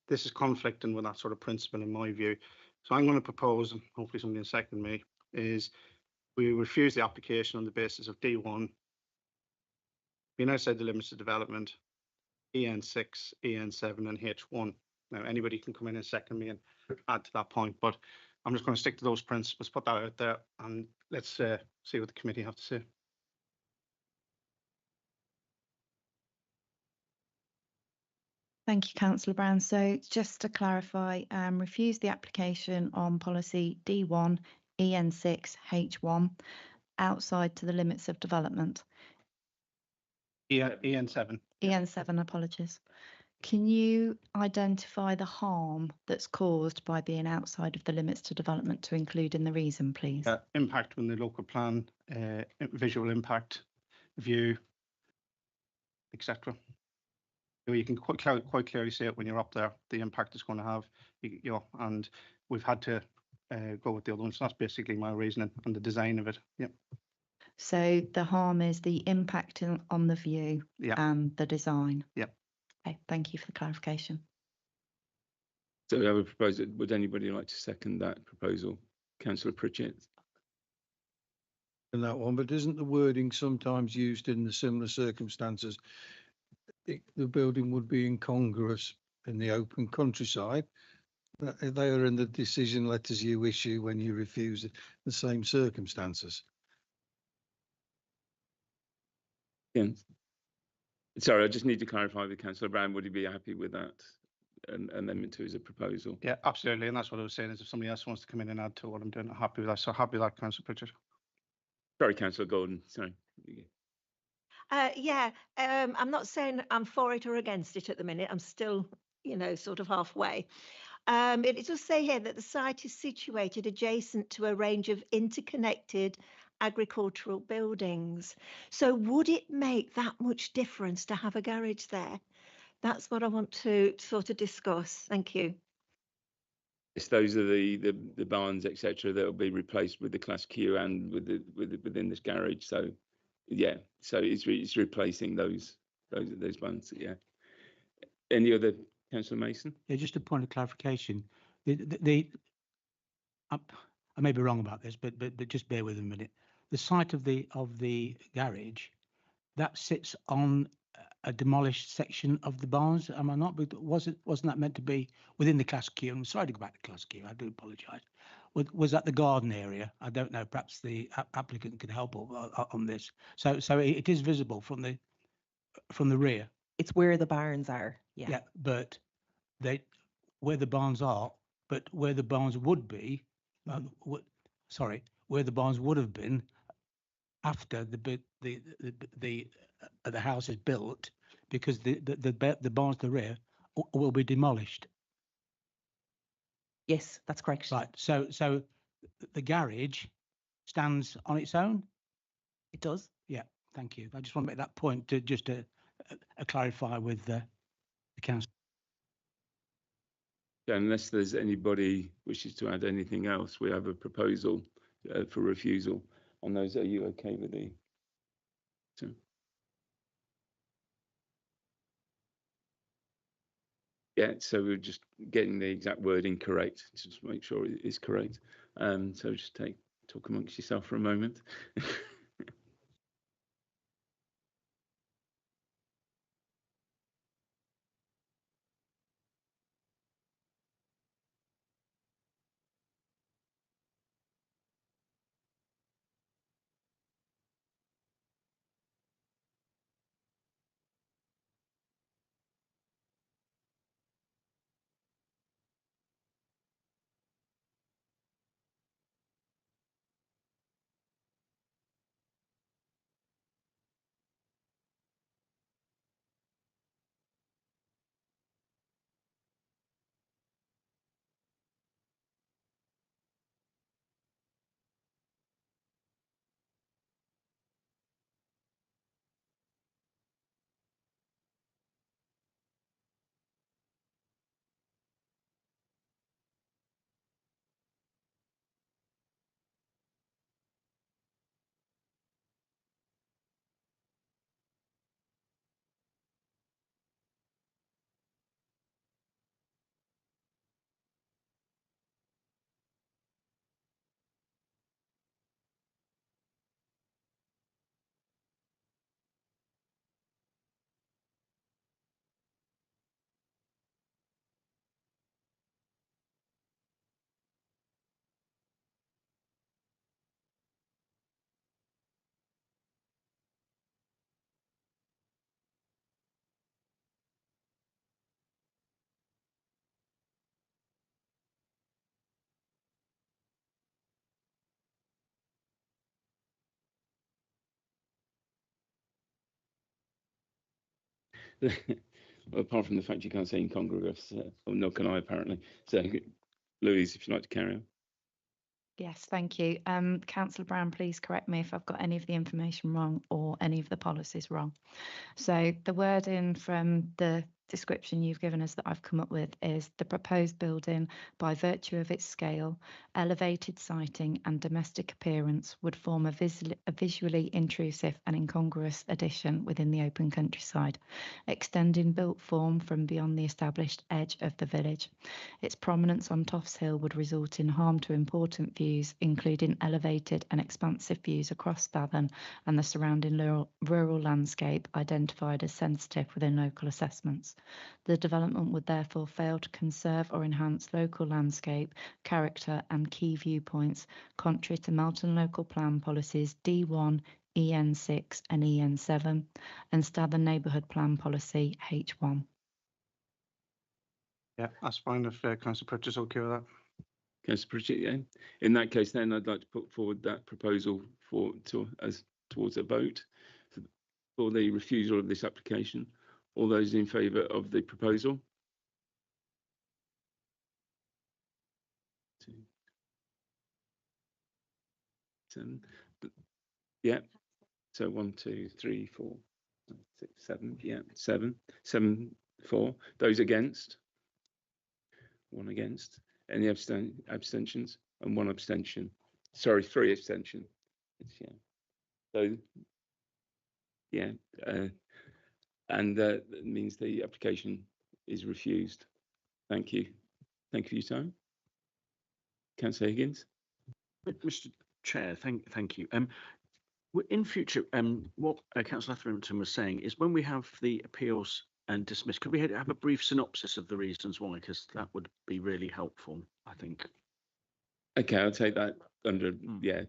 This is conflicting with that sort of principle in my view. So I'm going to propose, and hopefully somebody will second me, is we refuse the application on the basis of D1 being outside the limits of development, EN6, EN7 and H1. Now anybody can come in and second me and add to that point, but I'm just going to stick to those principles, put that out there, and let's see what the committee have to say. Thank you, Councillor Brown. So just to clarify, refuse the application on policy D1, EN6, H1, outside to the limits of development. Yeah, EN7. EN7, apologies. Can you identify the harm that's caused by being outside of the limits to development to include in the reason, please? Impact on the local plan, visual impact, view, etc. You can quite clearly see it when you're up there, the impact it's going to have, and we've had to go with the other one. So that's basically my reasoning and the design of it. Yep. So the harm is the impact on the view and the design. Yep. Okay, thank you for the clarification. So we have a proposal. Would anybody like to second that proposal? Councillor Pritchett. In that one, but isn't the wording sometimes used in the similar circumstances? The building would be incongruous in the open countryside. They are in the decision letters you issue when you refuse the same circumstances. Yeah. Sorry, I just need to clarify with Councillor Brown. Would he be happy with that amendment to his proposal? Yeah, absolutely. And that's what I was saying, is if somebody else wants to come in and add to what I'm doing, I'm happy with that. So happy with that, Councillor Pritchett. Sorry, Councillor Gordon. Sorry. I'm not saying I'm for it or against it at the minute. I'm still, sort of halfway. It does say here that the site is situated adjacent to a range of interconnected agricultural buildings. So would it make that much difference to have a garage there? That's what I want to sort of discuss. Thank you. Yes, those are the barns, etc., that will be replaced with the Class Q and within this garage. So yeah, so it's replacing those barns. Yeah. Any other, Councillor Mason? Yeah, just a point of clarification. I may be wrong about this, but just bear with me a minute. The site of the garage that sits on a demolished section of the barns, am I not? But wasn't that meant to be within the class Q? I'm sorry to go back to class Q. I do apologise. Was that the garden area? I don't know. Perhaps the applicant can help on this. So it is visible from the rear. It's where the barns are. Yeah. Yeah, but where the barns are, but where the barns would be, where the barns would have been after the house is built, because the barns to the rear will be demolished. Yes, that's correct. Right. So the garage stands on its own. It does. Yeah. Thank you. I just want to make that point to just to clarify with the council. Unless there's anybody wishes to add anything else, we have a proposal for refusal on those. Are you okay with the? Yeah, so we're just getting the exact wording correct to just make sure it is correct. So just talk amongst yourself for a moment. Well, apart from the fact you can't say incongruous, or nor can I apparently. So, Louise, if you'd like to carry on. Yes, thank you. Councillor Brown, please correct me if I've got any of the information wrong or any of the policies wrong. So the wording from the description you've given us that I've come up with is the proposed building, by virtue of its scale, elevated siting and domestic appearance, would form a visually intrusive and incongruous addition within the open countryside, extending built form from beyond the established edge of the village. Its prominence on Toffs Hill would result in harm to important views, including elevated and expansive views across Stathern and the surrounding rural landscape identified as sensitive within local assessments. The development would therefore fail to conserve or enhance local landscape, character and key viewpoints, contrary to Melton Local Plan Policies D1, EN6 and EN7 and Stathern Neighbourhood Plan Policy H1. Yeah, that's fine if Councillor Pritchard's okay with that. Councillor Pritchard, yeah. In that case, then I'd like to put forward that proposal towards a vote for the refusal of this application. All those in favour of the proposal? 2, 7. Yeah. So 1, 2, 3, 4, 5, 6, 7. Yeah, 7. 7, 4. Those against? 1 against. Any abstentions? And 1 abstention. Sorry, 3 abstention. Yeah. So yeah, and that means the application is refused. Thank you. Thank you for your time. Councillor Higgins. Mr. Chair, thank you. In future, what Councillor Etherington was saying is when we have the appeals and dismiss, could we have a brief synopsis of the reasons why? Because that would be really helpful, I think. Okay, I'll take that under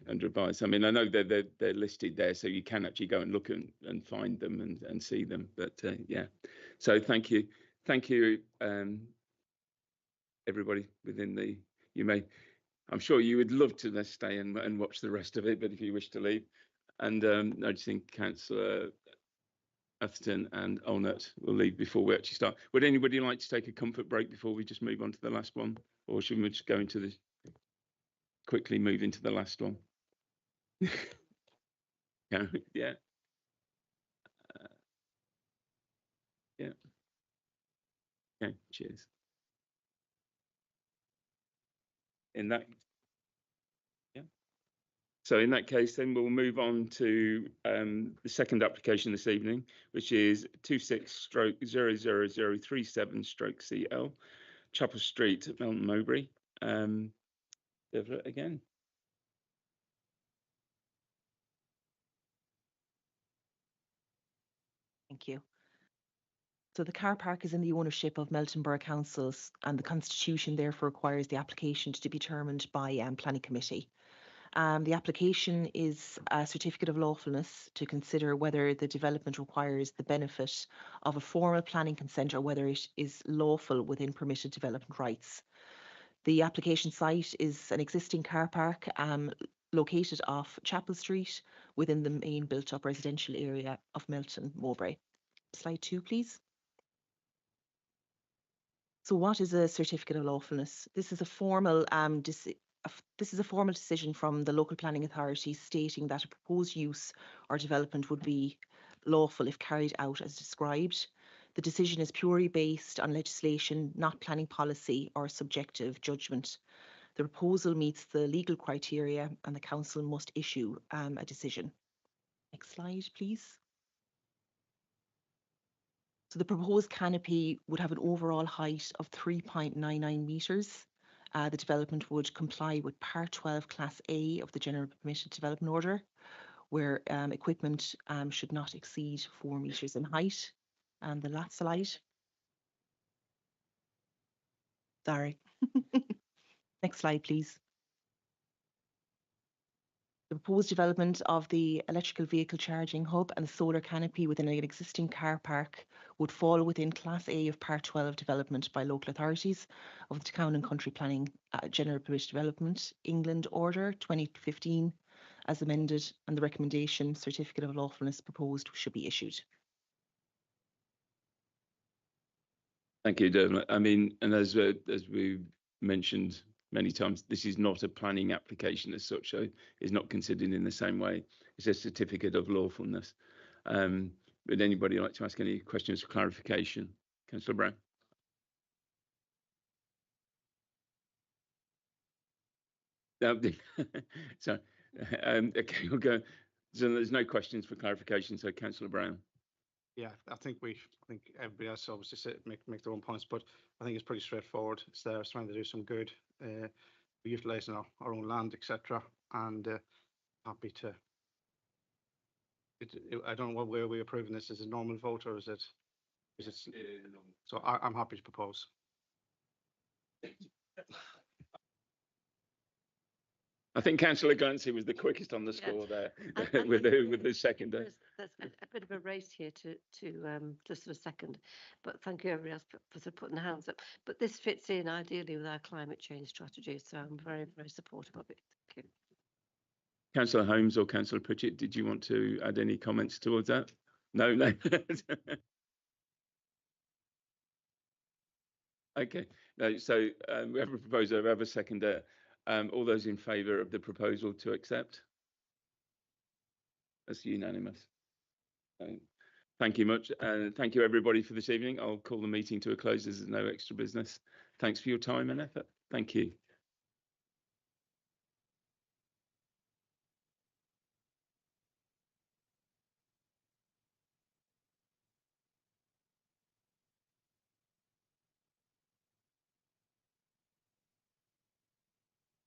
under advice. I mean, I know they're listed there, so you can actually go and look and find them and see them. But yeah, so thank you, everybody within the. You may, I'm sure you would love to stay and watch the rest of it, but if you wish to leave, and I just think Councillor Atherton and Allnutt will leave before we actually start. Would anybody like to take a comfort break before we just move on to the last one, or should we just go into the? Quickly move into the last one. Yeah. Yeah. Yeah. Okay, cheers. In that, yeah. So in that case, then we'll move on to the second application this evening, which is 26/00037/CL, Chapel Street, Melton Mowbray. Again. Thank you. So the car park is in the ownership of Melton Borough Councils, and the constitution therefore requires the application to be determined by planning committee. The application is a certificate of lawfulness to consider whether the development requires the benefit of a formal planning consent or whether it is lawful within permitted development rights. The application site is an existing car park located off Chapel Street within the main built-up residential area of Melton Mowbray. Slide 2, please. So what is a certificate of lawfulness? This is a formal decision from the local planning authority stating that a proposed use or development would be lawful if carried out as described. The decision is purely based on legislation, not planning policy or subjective judgment. The proposal meets the legal criteria and the council must issue a decision. Next slide, please. So the proposed canopy would have an overall height of 3.99 metres. The development would comply with Part 12 Class A of the General Permitted Development Order, where equipment should not exceed 4 metres in height. And the last slide. Sorry. Next slide, please. The proposed development of the electrical vehicle charging hub and the solar canopy within an existing car park would fall within Class A of Part 12 development by local authorities of the Town and Country Planning General Permitted Development England Order 2015 as amended, and the recommendation certificate of lawfulness proposed should be issued. Thank you, Dermot. I mean, and as we mentioned many times, this is not a planning application as such, so it's not considered in the same way. It's a certificate of lawfulness. Would anybody like to ask any questions for clarification? Councillor Brown. So, okay, we'll go. So there's no questions for clarification. So, Councillor Brown. Yeah, I think everybody else obviously make their own points, but I think it's pretty straightforward. It's there, it's trying to do some good. We're utilising our own land, etc. And happy to. I don't know what way we're approving this. Is it normal vote or is it? So I'm happy to propose. I think Councillor Glancy was the quickest on the score there with the second. There's a bit of a race here to just for a second, but thank you everybody else for sort of putting their hands up. But this fits in ideally with our climate change strategy, so I'm very, very supportive of it. Thank you. Councillor Holmes or Councillor Pritchett, did you want to add any comments towards that? No. Okay. No. So we have a proposer, we have a seconder. All those in favour of the proposal to accept? That's unanimous. Thank you much. And thank you everybody for this evening. I'll call the meeting to a close as there's no extra business. Thanks for your time and effort. Thank you.